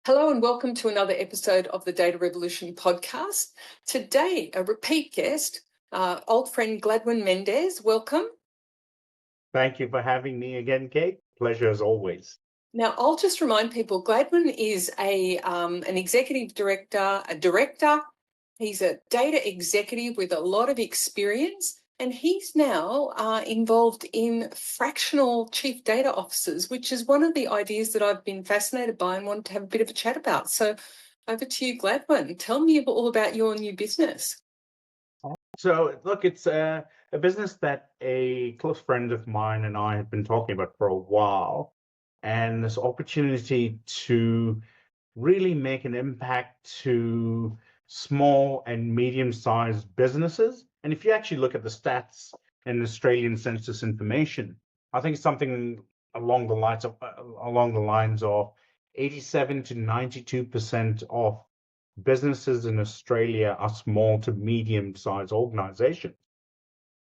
Hello and welcome to another episode of the Data Revolution podcast. Today, a repeat guest, old friend Gladwin Mendez. Welcome. Thank you for having me again, Kate. Pleasure as always. Now, I'll just remind people, Gladwin is an executive director, a director. He's a data executive with a lot of experience, and he's now involved in fractional chief data officers, which is one of the ideas that I've been fascinated by and wanted to have a bit of a chat about. So over to you, Gladwin. Tell me all about your new business. So, look, it's a business that a close friend of mine and I have been talking about for a while. And this opportunity to really make an impact to small and medium-sized businesses. And if you actually look at the stats in Australian census information, I think it's something along the lines of 87 to 92% of businesses in Australia are small to medium-sized organizations.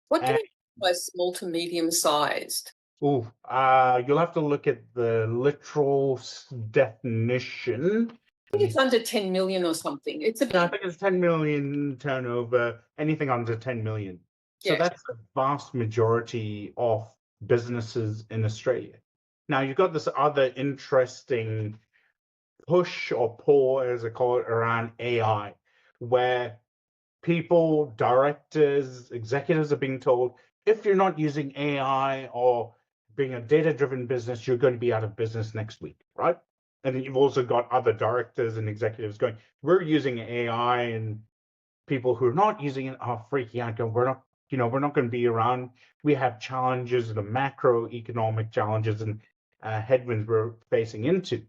What do you mean by small to medium-sized? You'll have to look at the literal definition. I think it's under 10 million or something. I think it's 10 million turnover, anything under 10 million. So that's the vast majority of businesses in Australia. Now, you've got this other interesting push or pull, as I call it, around AI, where people, directors, executives are being told, if you're not using AI or being a data-driven business, you're going to be out of business next week, right? And then you've also got other directors and executives going, we're using AI, and people who are not using it are freaking out, going, we're not going to be around. We have challenges, the macroeconomic challenges and headwinds we're facing into.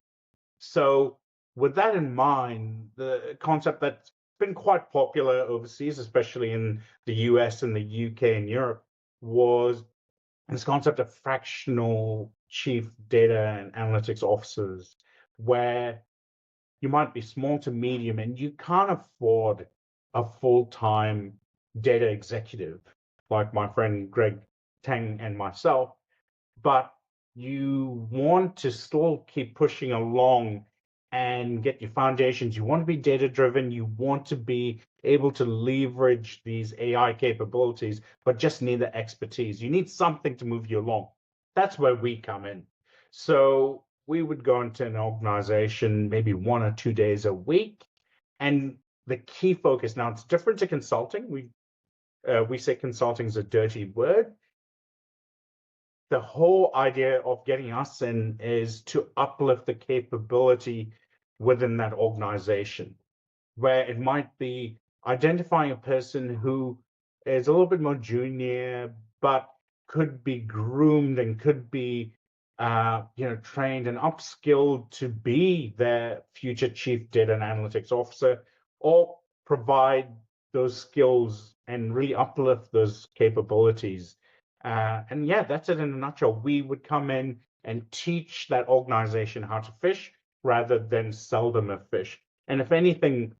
So with that in mind, the concept that's been quite popular overseas, especially in the US and the UK and Europe, was this concept of fractional chief data and analytics officers, where you might be small to medium and you can't afford a full-time data executive like my friend Greg Tang and myself, but you want to still keep pushing along and get your foundations. You want to be data driven. You want to be able to leverage these AI capabilities, but just need the expertise. You need something to move you along. That's where we come in. So we would go into an organization maybe 1 or 2 days a week. And the key focus, now it's different to consulting. We say consulting is a dirty word. The whole idea of getting us in is to uplift the capability within that organization, where it might be identifying a person who is a little bit more junior, but could be groomed and could be trained and upskilled to be their future chief data and analytics officer, or provide those skills and really uplift those capabilities. And yeah, that's it in a nutshell. We would come in and teach that organization how to fish rather than sell them a fish. And if anything,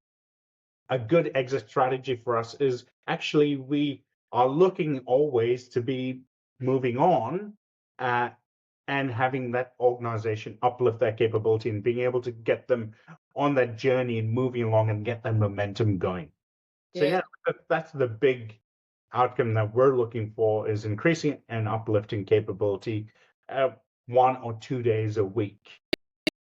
a good exit strategy for us is actually we are looking always to be moving on and having that organization uplift their capability and being able to get them on that journey and moving along and get that momentum going. So yeah, that's the big outcome that we're looking for, is increasing and uplifting capability 1 or 2 days a week.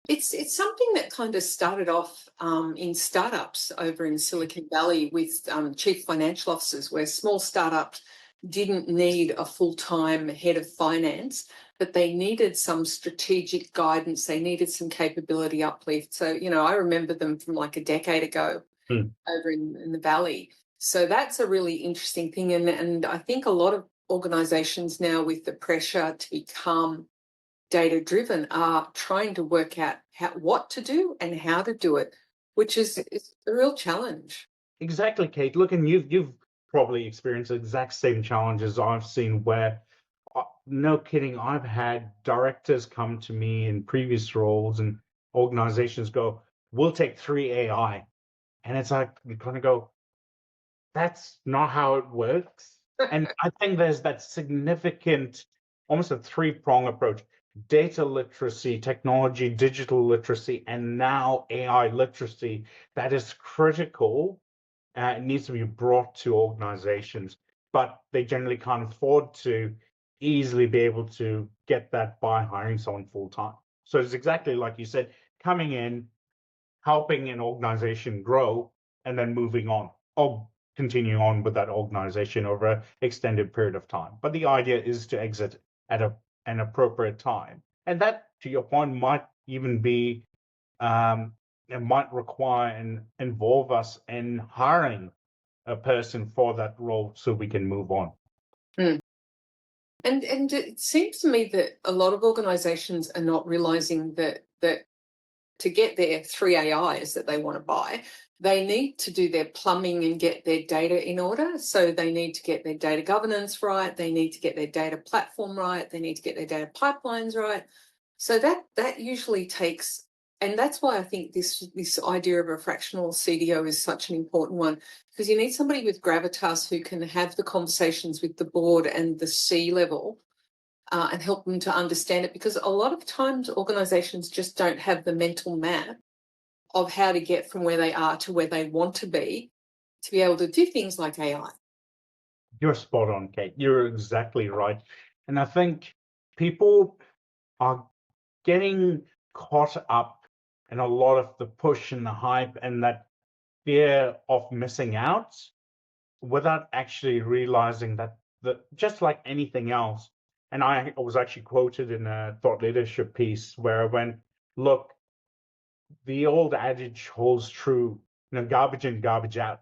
It's something that kind of started off in startups over in Silicon Valley with chief financial officers, where small startups didn't need a full-time head of finance, but they needed some strategic guidance. They needed some capability uplift. So, I remember them from like a decade ago over in the Valley. So that's a really interesting thing. And I think a lot of organizations now, with the pressure to become data-driven, are trying to work out what to do and how to do it, which is a real challenge. Exactly, Kate. Look, and you've probably experienced the exact same challenges I've seen, where, no kidding, I've had directors come to me in previous roles and organizations go, we'll take 3 AI. And it's like, you kind of go, that's not how it works. And I think there's that significant, almost a 3-prong approach. data literacy, technology, digital literacy, and now AI literacy that is critical. It needs to be brought to organizations, but they generally can't afford to easily be able to get that by hiring someone full time. So it's exactly like you said, coming in, helping an organization grow, and then moving on, or continuing on with that organization over an extended period of time. But the idea is to exit at an appropriate time. And that, to your point, might even be, it might require and involve us in hiring a person for that role so we can move on. Mm. And it seems to me that a lot of organizations are not realizing that to get their 3 AIs that they want to buy, they need to do their plumbing and get their data in order. So they need to get their data governance right. They need to get their data platform right. They need to get their data pipelines right. So that usually takes, and that's why I think this idea of a fractional CDO is such an important one, because you need somebody with gravitas who can have the conversations with the board and the C-level and help them to understand it, because a lot of times organizations just don't have the mental map of how to get from where they are to where they want to be able to do things like AI. You're spot on, Kate. You're exactly right. And I think people are getting caught up in a lot of the push and the hype and that fear of missing out without actually realizing that just like anything else, and I was actually quoted in a thought leadership piece where I went, look, the old adage holds true, garbage in, garbage out.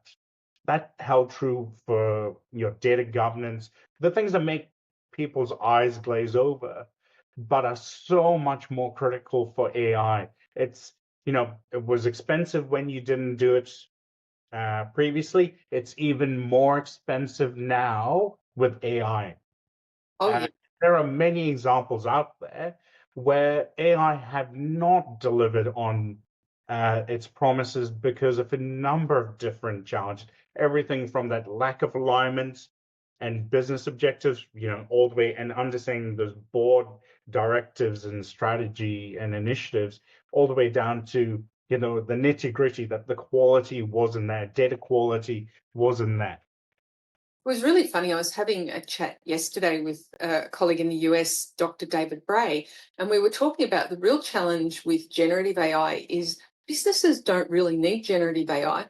That held true for your data governance, the things that make people's eyes glaze over, but are so much more critical for AI. It's, it was expensive when you didn't do it previously. It's even more expensive now with AI. Oh, yeah. There are many examples out there where AI have not delivered on its promises because of a number of different challenges. Everything from that lack of alignment and business objectives, all the way and understanding those board directives and strategy and initiatives, all the way down to the nitty gritty that the quality wasn't there, data quality wasn't there. It was really funny. I was having a chat yesterday with a colleague in the US, Dr. David Bray, and we were talking about the real challenge with generative AI is businesses don't really need generative AI.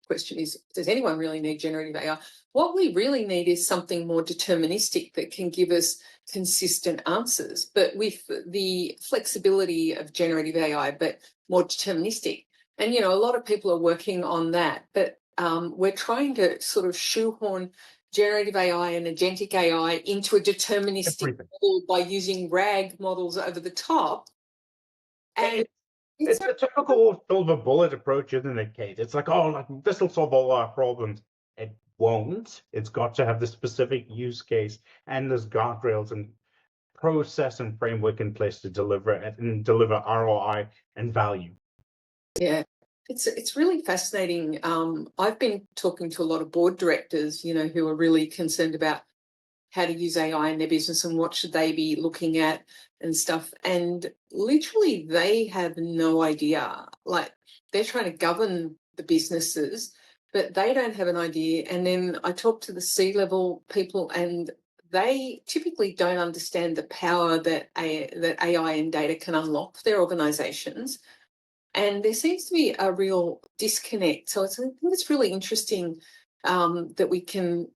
Question is, does anyone really need generative AI? What we really need is something more deterministic that can give us consistent answers, but with the flexibility of generative AI, but more deterministic. And, a lot of people are working on that, but we're trying to sort of shoehorn generative AI and agentic AI into a deterministic model by using RAG models over the top. And it's a typical silver bullet approach, isn't it, Kate? It's like, oh, this will solve all our problems. It won't. It's got to have the specific use case and there's guardrails and process and framework in place to deliver it and deliver ROI and value. Yeah. It's really fascinating. I've been talking to a lot of board directors, who are really concerned about how to use AI in their business and what should they be looking at and stuff. And literally they have no idea. Like, they're trying to govern the businesses, but they don't have an idea. And then I talk to the C-level people and they typically don't understand the power that AI and data can unlock for their organizations. And there seems to be a real disconnect. So I think it's really interesting that we can,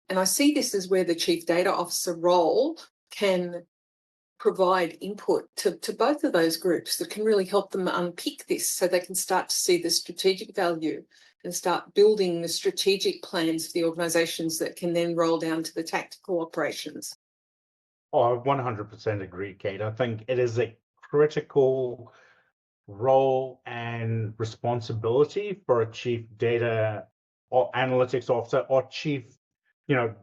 and I see this as where the chief data officer role can provide input to both of those groups that can really help them unpick this so they can start to see the strategic value and start building the strategic plans for the organisations that can then roll down to the tactical operations. Oh, I 100% agree, Kate. I think it is a critical role and responsibility for a chief data or analytics officer or chief,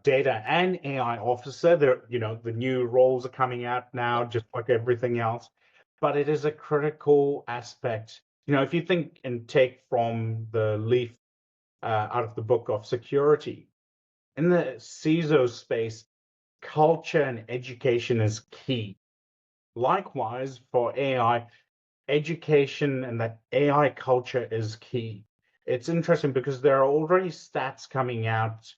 data and AI officer. There, the new roles are coming out now, just like everything else. But it is a critical aspect. If you think and take from the leaf out of the book of security, in the CISO space, culture and education is key. likewise for AI, education and that AI culture is key. It's interesting because there are already stats coming out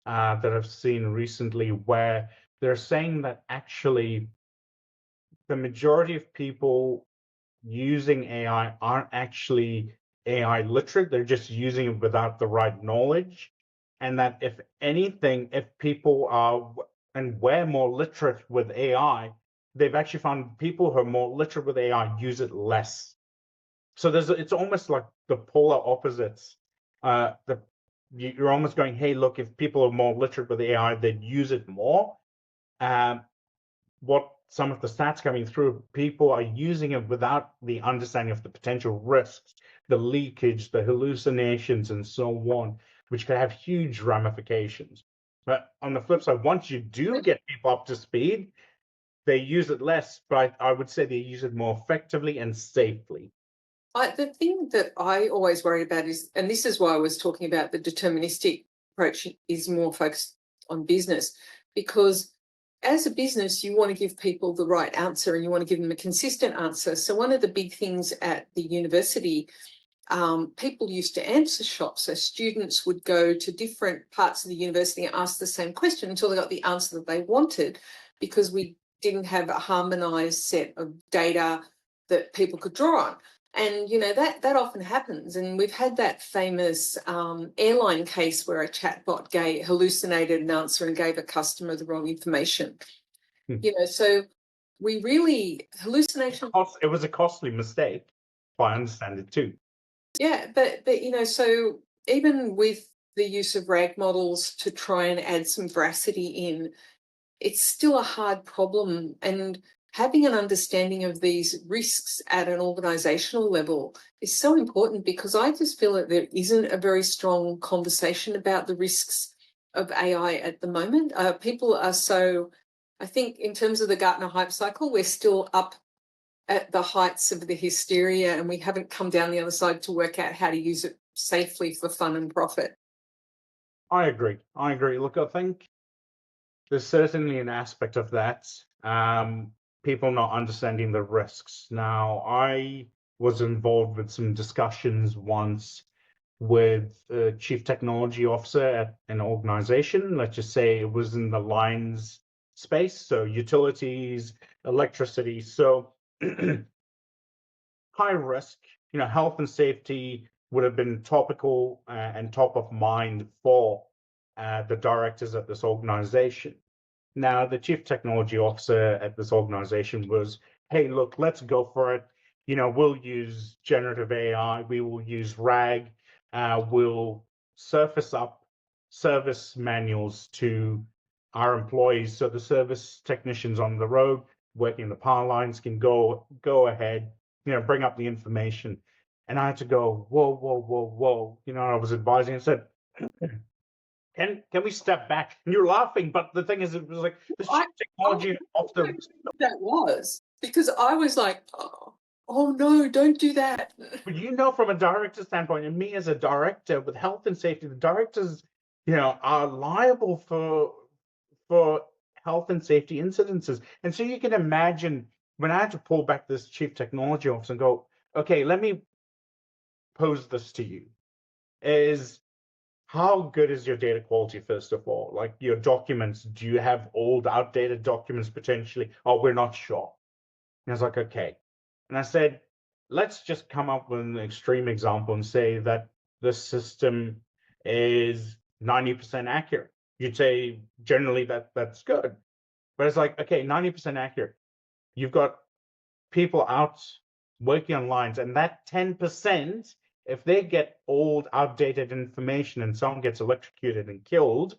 that I've seen recently where they're saying that actually the majority of people using AI aren't actually AI literate. They're just using it without the right knowledge. And that if anything, if people are and we're more literate with AI, they've actually found people who are more literate with AI use it less. So it's almost like the polar opposites. You're almost going, hey, look, if people are more literate with AI, they'd use it more. What some of the stats coming through, people are using it without the understanding of the potential risks, the leakage, the hallucinations, and so on, which can have huge ramifications. But on the flip side, once you do get people up to speed, they use it less, but I would say they use it more effectively and safely. The thing that I always worry about is, and this is why I was talking about the deterministic approach is more focused on business, because as a business, you want to give people the right answer and you want to give them a consistent answer. So one of the big things at the university, people used to answer shop. So students would go to different parts of the university and ask the same question until they got the answer that they wanted, because we didn't have a harmonized set of data that people could draw on. And, you know, that often happens. And we've had that famous airline case where a chatbot hallucinated an answer and gave a customer the wrong information. You know, so we really, hallucination. It was a costly mistake, if I understand it too. Yeah, but you know, so even with the use of RAG models to try and add some veracity in, it's still a hard problem. And having an understanding of these risks at an organizational level is so important, because I just feel that there isn't a very strong conversation about the risks of AI at the moment. People are so, I think in terms of the Gartner hype cycle, we're still up at the heights of the hysteria and we haven't come down the other side to work out how to use it safely for fun and profit. I agree. Look, I think there's certainly an aspect of that. People not understanding the risks. Now, I was involved with some discussions once with a chief technology officer at an organization. Let's just say it was in the lines space, so utilities, electricity. So high risk, you know, health and safety would have been topical and top of mind for the directors at this organization. Now, the chief technology officer at this organization was, hey, look, let's go for it. You know, we'll use generative AI, we will use RAG, we'll surface up service manuals to our employees so the service technicians on the road working the power lines can go ahead, you know, bring up the information. And I had to go, whoa. You know, I was advising and said, can we step back? And you're laughing, but the thing is, it was like the technology of the that was because I was like, oh no, don't do that. But you know, from a director standpoint, and me as a director with health and safety, the directors, you know, are liable for health and safety incidences. And so you can imagine when I had to pull back this chief technology officer and go, okay, let me pose this to you: is how good is your data quality, first of all? Like your documents, do you have old, outdated documents potentially? Oh, we're not sure. And I was like, okay. And I said, let's just come up with an extreme example and say that the system is 90% accurate. You'd say generally that's good. But it's like, okay, 90% accurate. You've got people out working on lines, and that 10%, if they get old, outdated information and someone gets electrocuted and killed,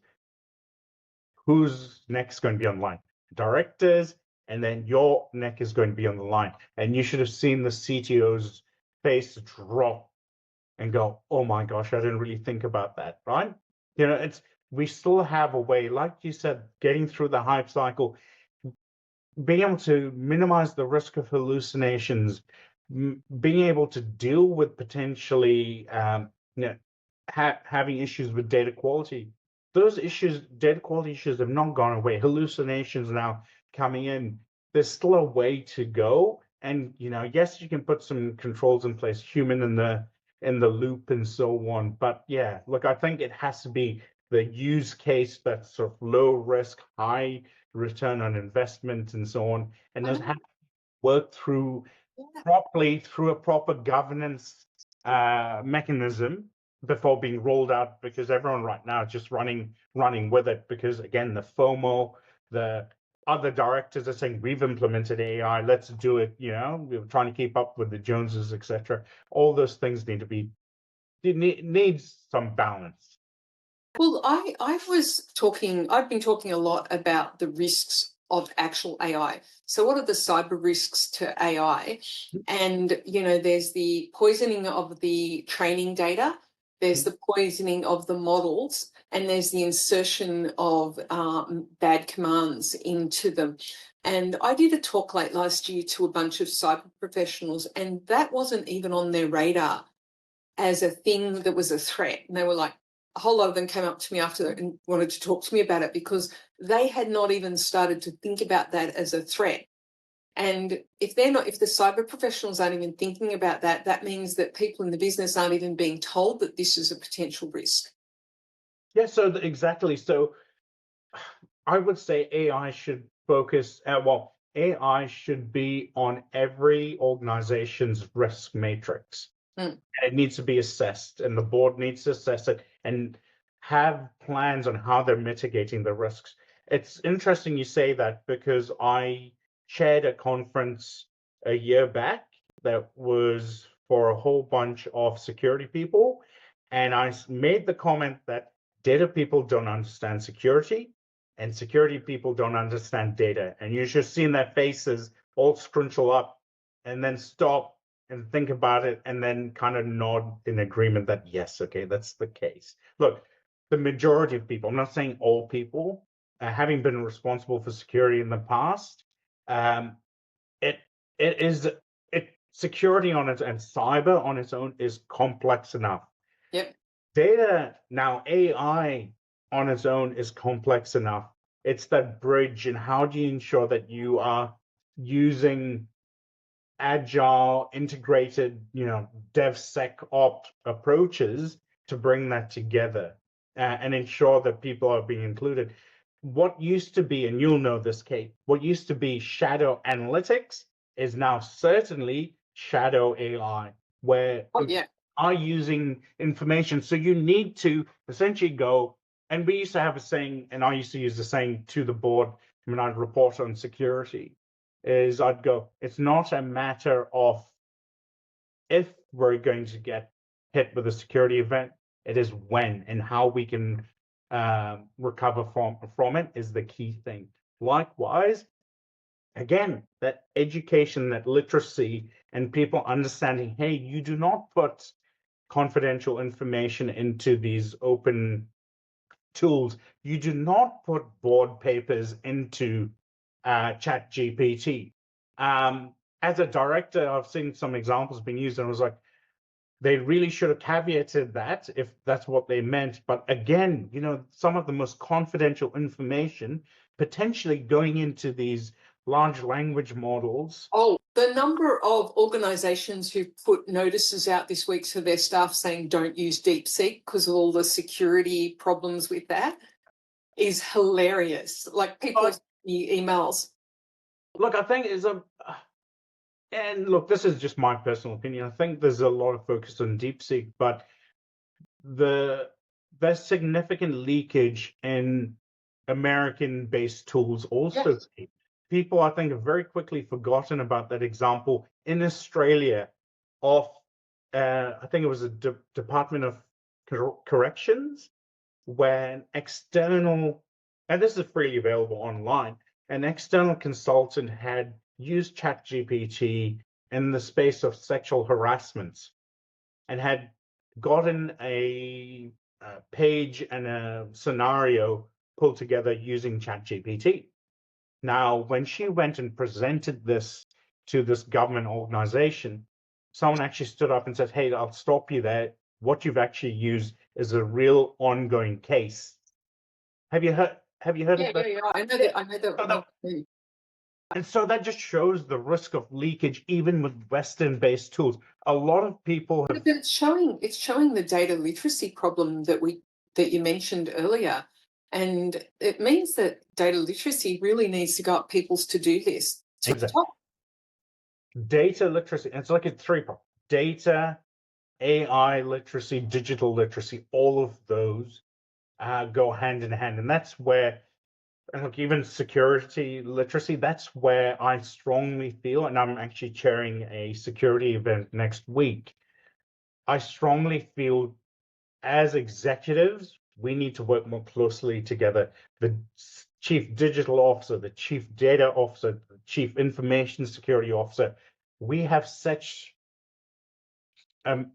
who's next going to be on line? Directors, and then your neck is going to be on the line. And you should have seen the CTO's face drop and go, oh my gosh, I didn't really think about that, right? You know, we still have a way, like you said, getting through the hype cycle, being able to minimize the risk of hallucinations, being able to deal with potentially you know, having issues with data quality. Those issues, data quality issues, have not gone away. Hallucinations now coming in. there's still a way to go. And yes, you can put some controls in place, human in the loop and so on. But yeah, look, I think it has to be the use case that's sort of low risk, high return on investment and so on. And those have to work through properly through a proper governance mechanism before being rolled out, because everyone right now is just running with it, because again, the FOMO, the other directors are saying we've implemented AI, let's do it, we're trying to keep up with the Joneses, etc. All those things needs some balance. Well, I've been talking a lot about the risks of actual AI. So what are the cyber risks to AI? And, there's the poisoning of the training data, there's the poisoning of the models, and there's the insertion of bad commands into them. And I did a talk late last year to a bunch of cyber professionals, and that wasn't even on their radar as a thing that was a threat. And they were like, a whole lot of them came up to me after that and wanted to talk to me about it, because they had not even started to think about that as a threat. And if the cyber professionals aren't even thinking about that, that means that people in the business aren't even being told that this is a potential risk. Yeah, so exactly. So I would say AI should focus, AI should be on every organization's risk matrix. It needs to be assessed, and the board needs to assess it and have plans on how they're mitigating the risks. It's interesting you say that, because I chaired a conference a year back that was for a whole bunch of security people, and I made the comment that data people don't understand security, and security people don't understand data. And you should see in their faces all scrunchel up and then stop and think about it, and then kind of nod in agreement that yes, okay, that's the case. Look, the majority of people, I'm not saying all people, having been responsible for security in the past, it is security on its and cyber on its own is complex enough. Yep. Data now, AI on its own is complex enough. It's that bridge, and how do you ensure that you are using agile, integrated, DevSecOps approaches to bring that together and ensure that people are being included. What used to be, and you'll know this, Kate, what used to be shadow analytics is now certainly shadow AI, where are using information. So you need to essentially go, and we used to have a saying, and I used to use the saying to the board when I'd report on security, is I'd go, it's not a matter of if we're going to get hit with a security event, it is when, and how we can recover from it is the key thing. Likewise, again, that education, that literacy, and people understanding, hey, you do not put confidential information into these open tools. You do not put board papers into Chat GPT. As a director, I've seen some examples being used, and I was like, they really should have caveated that if that's what they meant. But again, some of the most confidential information potentially going into these large language models. Oh, the number of organizations who put notices out this week to their staff saying don't use DeepSeek because of all the security problems with that is hilarious. Like, people emails. Look, I think and look, this is just my personal opinion. I think there's a lot of focus on DeepSeek, but there's significant leakage in American-based tools also. Yes. People, I think, have very quickly forgotten about that example in Australia of, I think it was a Department of Corrections, when external, and this is freely available online, an external consultant had used ChatGPT in the space of sexual harassment and had gotten a page and a scenario pulled together using ChatGPT. Now, when she went and presented this to this government organization, someone actually stood up and said, hey, I'll stop you there. What you've actually used is a real ongoing case. Have you heard of that? Yeah, I know that. And so that just shows the risk of leakage, even with Western-based tools. A lot of people have. But it's showing the data literacy problem that you mentioned earlier. And it means that data literacy really needs to go up people's to-do list. Exactly. Data literacy. It's like a three-part. Data, AI literacy, digital literacy, all of those go hand in hand. And that's where, look, even security literacy, that's where I strongly feel, and I'm actually chairing a security event next week. I strongly feel as executives, we need to work more closely together. The chief digital officer, the chief data officer, the chief information security officer, we have such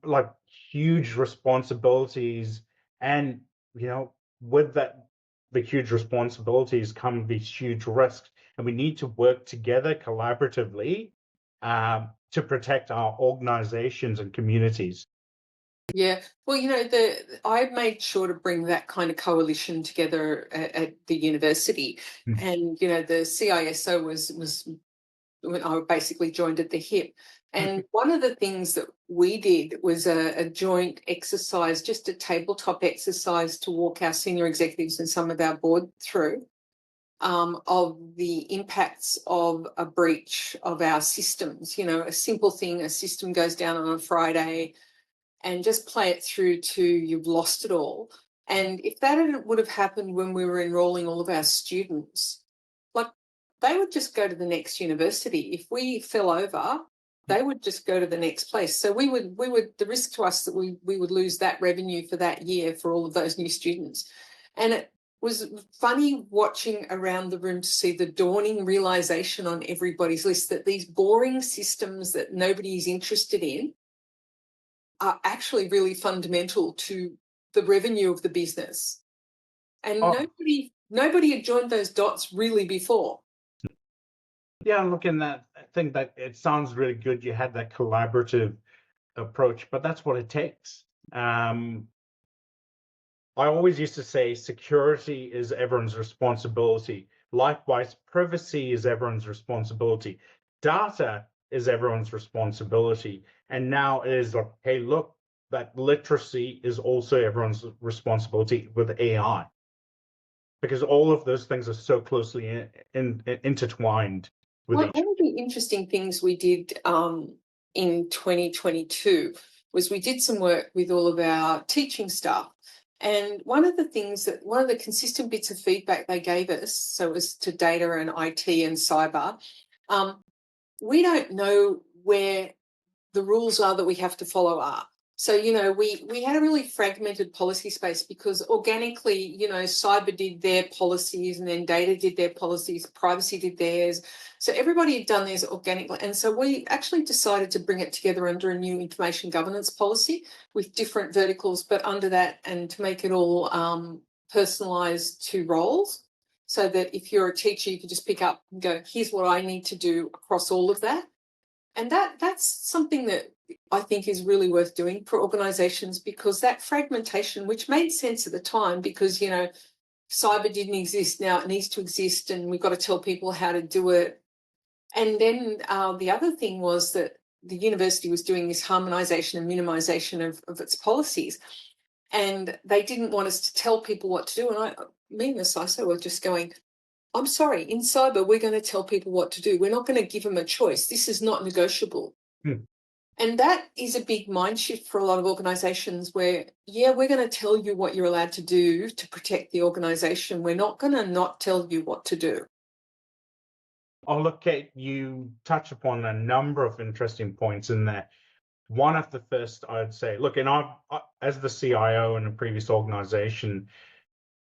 like huge responsibilities, and with that, the huge responsibilities come these huge risks, and we need to work together collaboratively to protect our organizations and communities. Yeah, well, I made sure to bring that kind of coalition together at the university, and the CISO was when I basically joined at the hip. And one of the things that we did was a joint exercise, just a tabletop exercise to walk our senior executives and some of our board through of the impacts of a breach of our systems. A simple thing, a system goes down on a Friday, and just play it through to you've lost it all. And if that would have happened when we were enrolling all of our students, like they would just go to the next university. If we fell over, they would just go to the next place. So we would the risk to us that we would lose that revenue for that year for all of those new students. And it was funny watching around the room to see the dawning realization on everybody's list that these boring systems that nobody is interested in are actually really fundamental to the revenue of the business. And nobody had joined those dots really before. Yeah, looking at, I think that it sounds really good. You had that collaborative approach, but that's what it takes. I always used to say security is everyone's responsibility. Likewise, privacy is everyone's responsibility. Data is everyone's responsibility. And now it is like, hey, look, that literacy is also everyone's responsibility with AI. Because all of those things are so closely intertwined with each other. One of the interesting things we did in 2022 was we did some work with all of our teaching staff. And one of the consistent bits of feedback they gave us, so it was to data and IT and cyber, we don't know where the rules are that we have to follow are. So, we had a really fragmented policy space because organically, cyber did their policies and then data did their policies, privacy did theirs. So everybody had done theirs organically. And so we actually decided to bring it together under a new information governance policy with different verticals, but under that, and to make it all personalised to roles, so that if you're a teacher, you can just pick up and go, here's what I need to do across all of that. And that's something that I think is really worth doing for organisations, because that fragmentation, which made sense at the time because, cyber didn't exist, now it needs to exist and we've got to tell people how to do it. And then the other thing was that the university was doing this harmonisation and minimisation of its policies, and they didn't want us to tell people what to do. And me and the CISO were just going, I'm sorry, in cyber, we're going to tell people what to do. We're not going to give them a choice. This is not negotiable. And that is a big mind shift for a lot of organisations where, we're going to tell you what you're allowed to do to protect the organisation. We're not going to not tell you what to do. Oh, look, Kate, you touch upon a number of interesting points in there. One of the first, I'd say, look, and as the CIO in a previous organisation,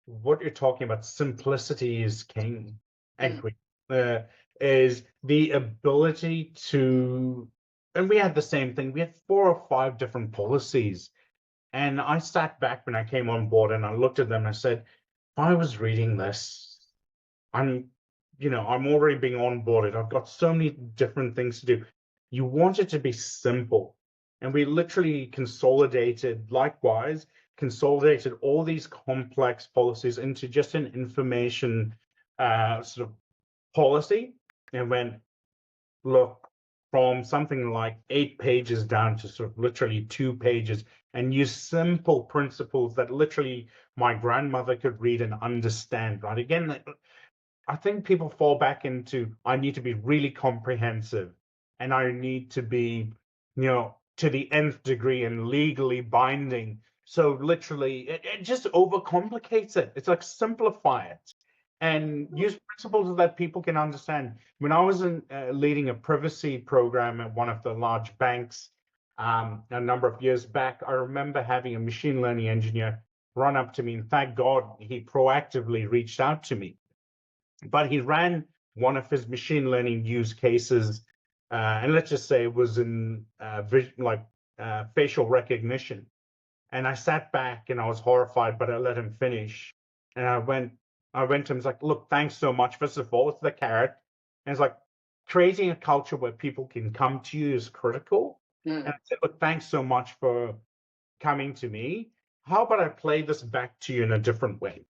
what you're talking about, simplicity is king. Equity is the ability to, and we had the same thing. We had 4 or 5 different policies. And I sat back when I came on board and I looked at them and I said, if I was reading this, I'm already being onboarded. I've got so many different things to do. You want it to be simple. And we literally consolidated all these complex policies into just an information sort of policy. and went, look, from something like 8 pages down to sort of literally 2 pages, and use simple principles that literally my grandmother could read and understand, right? Again, I think people fall back into, I need to be really comprehensive and I need to be, to the nth degree and legally binding. So literally, it just overcomplicates it. It's like simplify it and use principles that people can understand. When I was leading a privacy program at one of the large banks a number of years back, I remember having a machine learning engineer run up to me, and thank God he proactively reached out to me. But he ran one of his machine learning use cases, and let's just say it was in facial recognition. And I sat back and I was horrified, but I let him finish. And I went to him, I was like, look, thanks so much. First of all, it's the carrot. And it's like creating a culture where people can come to you is critical. And I said, look, thanks so much for coming to me. How about I play this back to you in a different way?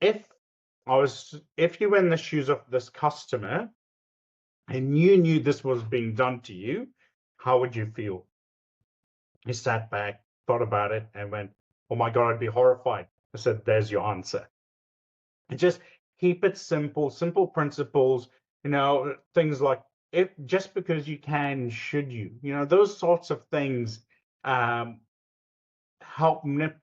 If you were in the shoes of this customer and you knew this was being done to you, how would you feel? He sat back, thought about it, and went, oh my God, I'd be horrified. I said, there's your answer. And just keep it simple principles, things like, if just because you can, should you, those sorts of things help nip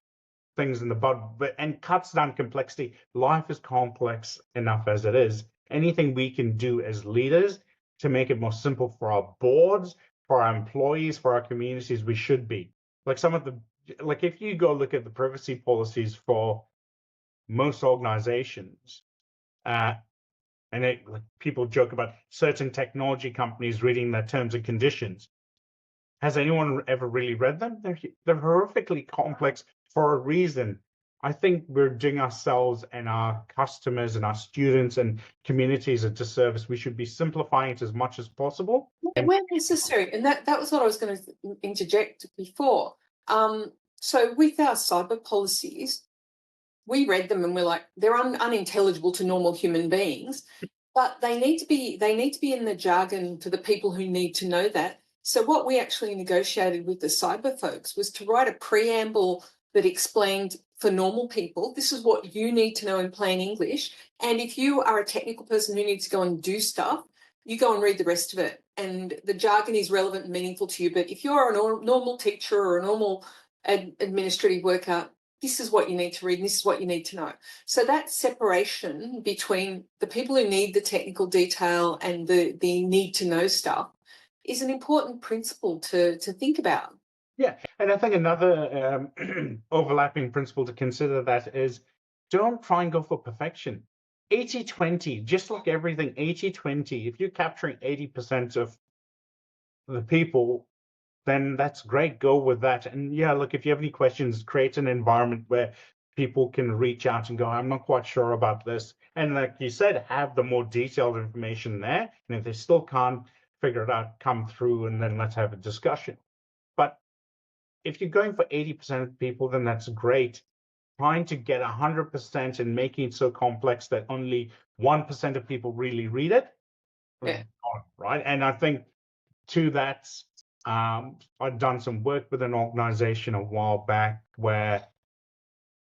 things in the bud, and cuts down complexity. Life is complex enough as it is. Anything we can do as leaders to make it more simple for our boards, for our employees, for our communities, we should be. Like if you go look at the privacy policies for most organizations, and people joke about certain technology companies reading their terms and conditions. Has anyone ever really read them? They're horrifically complex for a reason. I think we're doing ourselves and our customers and our students and communities a disservice. We should be simplifying it as much as possible. Where necessary. And that was what I was going to interject before. So with our cyber policies, we read them and we're like, they're unintelligible to normal human beings, but they need to be in the jargon for the people who need to know that. So what we actually negotiated with the cyber folks was to write a preamble that explained for normal people, this is what you need to know in plain English. And if you are a technical person who needs to go and do stuff, you go and read the rest of it. And the jargon is relevant and meaningful to you. But if you're a normal teacher or a normal administrative worker, this is what you need to read and this is what you need to know. So that separation between the people who need the technical detail and the need to know stuff is an important principle to think about. Yeah, and I think another overlapping principle to consider that is don't try and go for perfection. 80-20, just like everything, 80-20. If you're capturing 80% of the people, then that's great. Go with that. And yeah, look, if you have any questions, create an environment where people can reach out and go, I'm not quite sure about this. And like you said, have the more detailed information there. And if they still can't figure it out, come through and then let's have a discussion. But if you're going for 80% of people, then that's great. Trying to get 100% and making it so complex that only 1% of people really read it, yeah. Right? And I think to that, I'd done some work with an organization a while back where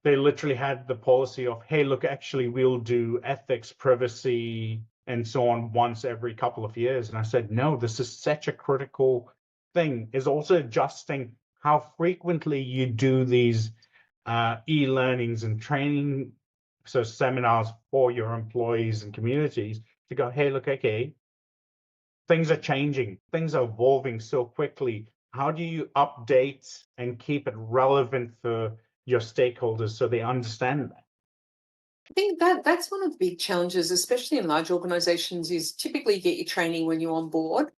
they literally had the policy of, hey, look, actually, we'll do ethics, privacy, and so on once every couple of years. And I said, no, this is such a critical thing, is also adjusting how frequently you do these e-learnings and training, so seminars for your employees and communities to go, hey, look, okay, things are changing, things are evolving so quickly. How do you update and keep it relevant for your stakeholders so they understand that? I think that's one of the big challenges, especially in large organizations, is typically you get your training when you're on board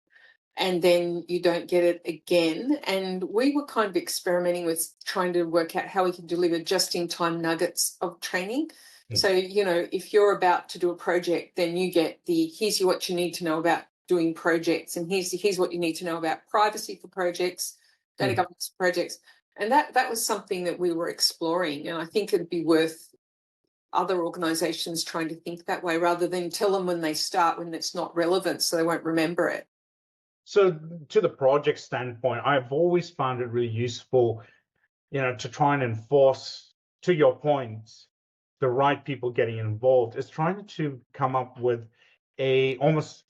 and then you don't get it again. And we were kind of experimenting with trying to work out how we could deliver just-in-time nuggets of training. So, if you're about to do a project, then you get here's what you need to know about doing projects, and here's what you need to know about privacy for projects, data governance projects. And that was something that we were exploring. And I think it'd be worth other organisations trying to think that way, rather than tell them when they start when it's not relevant, so they won't remember it. So to the project standpoint, I've always found it really useful, to try and enforce, to your point, the right people getting involved, is trying to come up with almost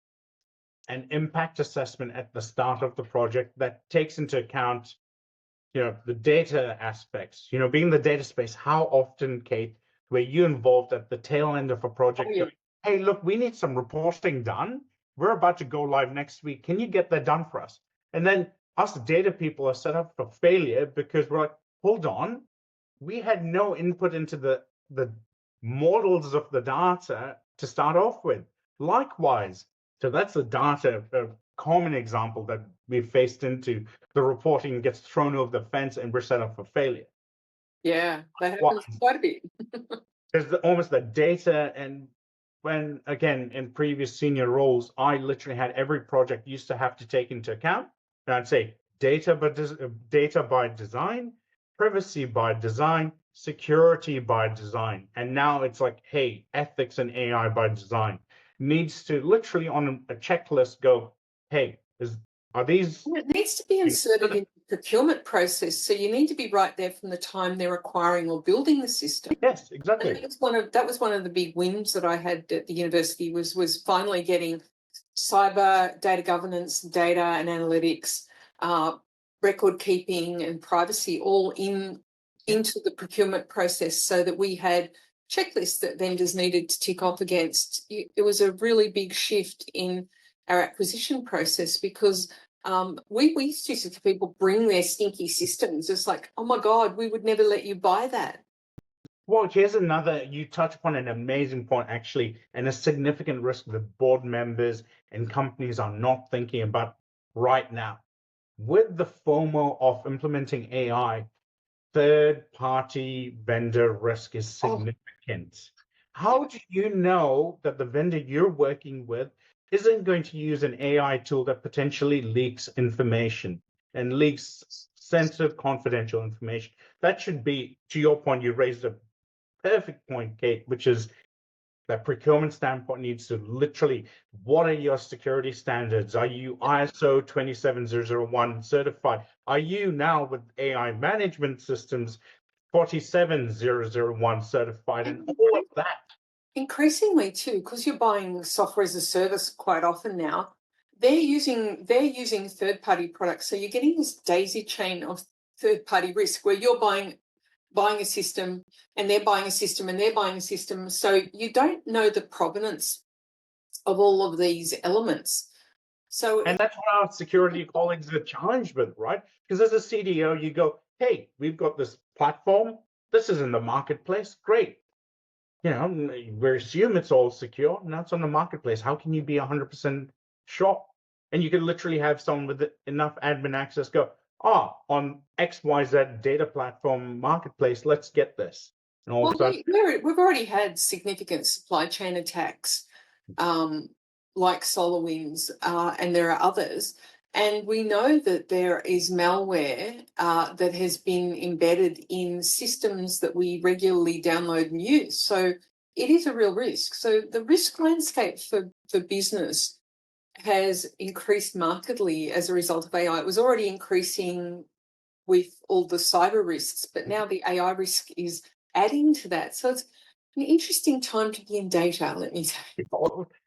an impact assessment at the start of the project that takes into account, the data aspects. Being the data space, how often, Kate, were you involved at the tail end of a project going, hey, look, we need some reporting done. We're about to go live next week. Can you get that done for us? And then us data people are set up for failure because we're like, hold on, we had no input into the models of the data to start off with. Likewise, so that's the data, a common example that we've faced into. The reporting gets thrown over the fence and we're set up for failure. Yeah, that happens quite a bit. There's almost the data, and when, again, in previous senior roles, I literally had every project used to have to take into account, and I'd say data by design, privacy by design, security by design. And now it's like, hey, ethics and AI by design needs to literally on a checklist go, hey, are these... It needs to be inserted in the procurement process. So you need to be right there from the time they're acquiring or building the system. Yes, exactly. And that was one of the big wins that I had at the university was finally getting cyber, data governance, data and analytics, record keeping and privacy all into the procurement process, so that we had checklists that vendors needed to tick off against. It was a really big shift in our acquisition process, because we used to see people bring their stinky systems. It's like, oh my God, we would never let you buy that. Well, here's another, you touch upon an amazing point, actually, and a significant risk that board members and companies are not thinking about right now. With the FOMO of implementing AI, third-party vendor risk is significant. How do you know that the vendor you're working with isn't going to use an AI tool that potentially leaks information and leaks sensitive, confidential information? That should be, to your point, you raised a perfect point, Kate, which is that procurement standpoint needs to literally, what are your security standards? Are you ISO 27001 certified? Are you now with AI management systems 47001 certified, and all of that? Increasingly too, because you're buying software as a service quite often now, they're using third-party products. So you're getting this daisy chain of third-party risk where you're buying a system and they're buying a system and they're buying a system. So you don't know the provenance of all of these elements. And that's what our security colleagues are challenged with, right? Because as a CDO, you go, hey, we've got this platform. This is in the marketplace. Great. We assume it's all secure. Now it's on the marketplace. How can you be 100% sure? And you can literally have someone with enough admin access go, on XYZ data platform marketplace, let's get this. And all of a sudden, we've already had significant supply chain attacks, like SolarWinds, and there are others. And we know that there is malware that has been embedded in systems that we regularly download and use. So it is a real risk. So the risk landscape for business has increased markedly as a result of AI. It was already increasing with all the cyber risks, but now the AI risk is adding to that. So it's an interesting time to be in data, let me say.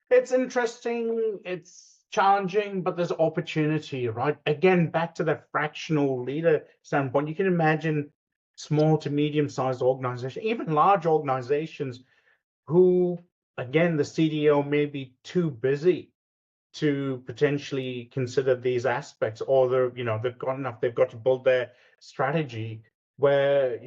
It's interesting, it's challenging, but there's opportunity, right? Again, back to the fractional leader standpoint, you can imagine small to medium-sized organizations, even large organizations who, again, the CDO may be too busy to potentially consider these aspects, or they've got enough, they've got to build their strategy where,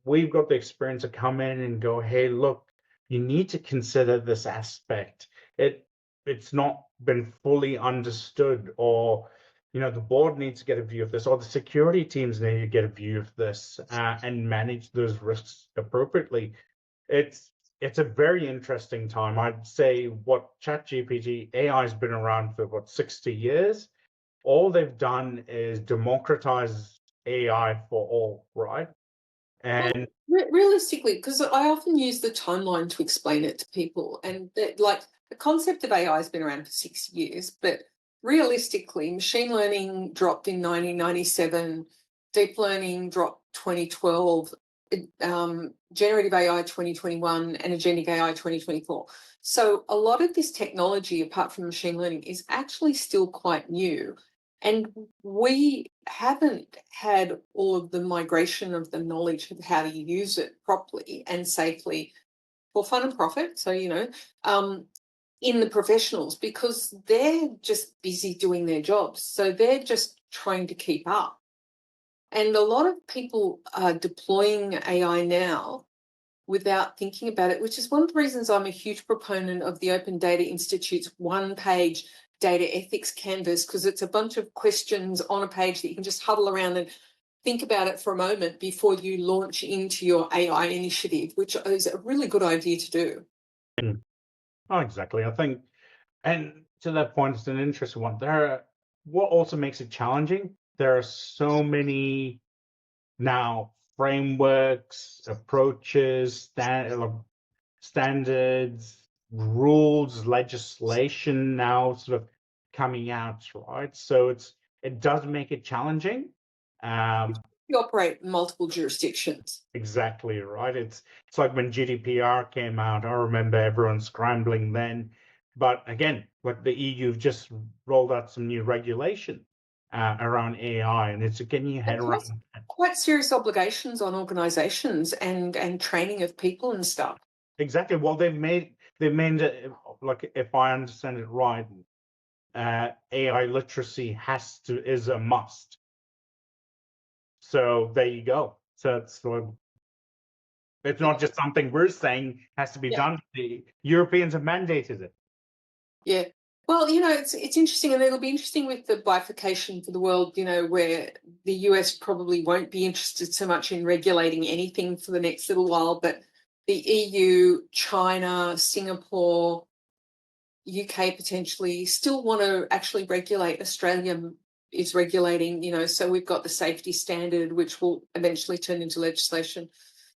we've got the experience to come in and go, hey, look, you need to consider this aspect. It's not been fully understood, or the board needs to get a view of this, or the security teams need to get a view of this, and manage those risks appropriately. It's a very interesting time. I'd say what ChatGPT AI has been around for 60 years. All they've done is democratize AI for all, right? And realistically, because I often use the timeline to explain it to people, and that, like, the concept of AI has been around for 6 years, but realistically, machine learning dropped in 1997, deep learning dropped 2012, generative AI 2021, and agentic AI 2024. So a lot of this technology, apart from machine learning, is actually still quite new. And we haven't had all of the migration of the knowledge of how to use it properly and safely for fun and profit. So, in the professionals, because they're just busy doing their jobs. So they're just trying to keep up. And a lot of people are deploying AI now without thinking about it, which is one of the reasons I'm a huge proponent of the Open Data Institute's one-page data ethics canvas, because it's a bunch of questions on a page that you can just huddle around and think about it for a moment before you launch into your AI initiative, which is a really good idea to do. Oh, exactly. I think, and to that point, it's an interesting one. What also makes it challenging, there are so many now frameworks, approaches, standards, rules, legislation now sort of coming out, right? So it does make it challenging. You operate in multiple jurisdictions. Exactly right. It's like when GDPR came out. I remember everyone scrambling then. But again, like the EU just rolled out some new regulation around AI, and it's getting your head around quite serious obligations on organisations and training of people and stuff. Exactly. Well, they've made it, like, if I understand it right, AI literacy is a must. So there you go. So it's not just something we're saying has to be done. The Europeans have mandated it. Yeah. Well, it's interesting, and it'll be interesting with the bifurcation for the world, where the US probably won't be interested so much in regulating anything for the next little while, but the EU, China, Singapore, UK potentially still want to actually regulate. Australia is regulating, so we've got the safety standard, which will eventually turn into legislation.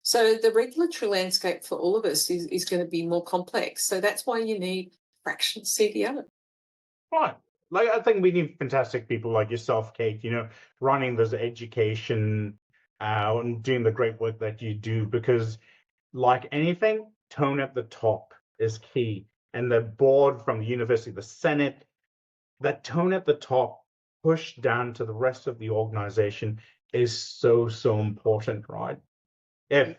So the regulatory landscape for all of us is going to be more complex. So that's why you need fractional CDO. Right. Like, I think we need fantastic people like yourself, Kate, running this education and doing the great work that you do, because like anything, tone at the top is key. And the board from the university, the Senate, that tone at the top pushed down to the rest of the organization is so, so important, right? If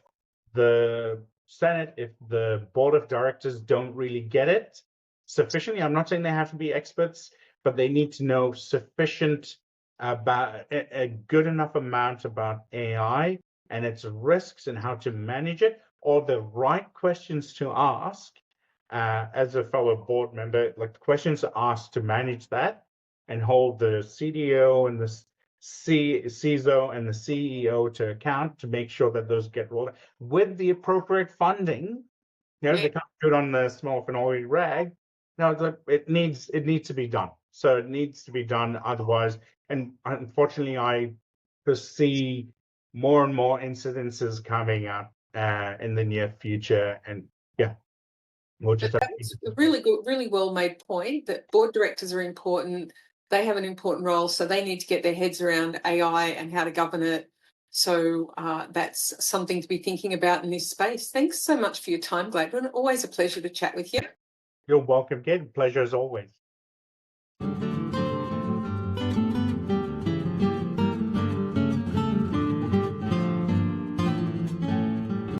the Senate, if the board of directors don't really get it sufficiently, I'm not saying they have to be experts, but they need to know sufficient about a good enough amount about AI and its risks and how to manage it, or the right questions to ask as a fellow board member, like the questions asked to manage that and hold the CDO and the CISO and the CEO to account to make sure that those get rolled out with the appropriate funding. They can't do it on the small finale rag. No, it needs to be done. So it needs to be done otherwise. And unfortunately, I foresee more and more incidences coming up in the near future. And yeah, we'll just have That's a really good, really well made point that board directors are important. They have an important role, so they need to get their heads around AI and how to govern it. So that's something to be thinking about in this space. Thanks so much for your time, Gladwin. Always a pleasure to chat with you. You're welcome, Kate. Pleasure as always.